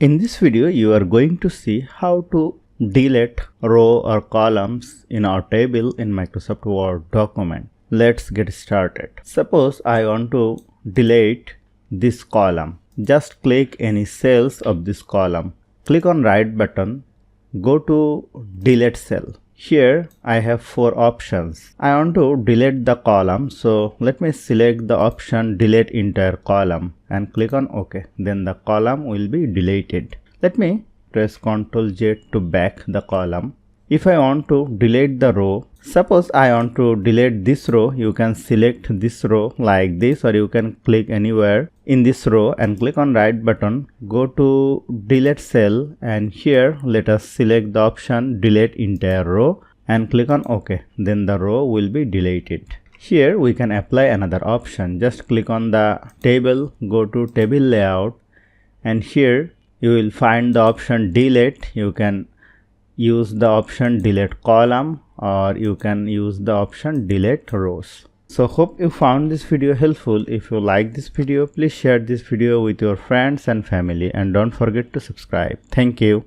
In this video, you are going to see how to delete row or columns in our table in Microsoft Word document. Let's get started. Suppose I want to delete this column. Just click any cells of this column. Click on right button. Go to delete cell. Here I have 4 options. I want to delete the column, so let me select the option delete entire column and click on OK. Then the column will be deleted. Let me press Ctrl Z to back the column. If I want to delete the row, suppose I want to delete this row, you can select this row like this, or you can click anywhere in this row and click on right button, go to delete cell, and here let us select the option delete entire row and click on OK. Then the row will be deleted. Here we can apply another option. Just click on the table, go to table layout, and here you will find the option delete. You can use the option delete column, or you can use the option delete rows. So hope you found this video helpful. If you like this video, please share this video with your friends and family, and don't forget to subscribe. Thank you.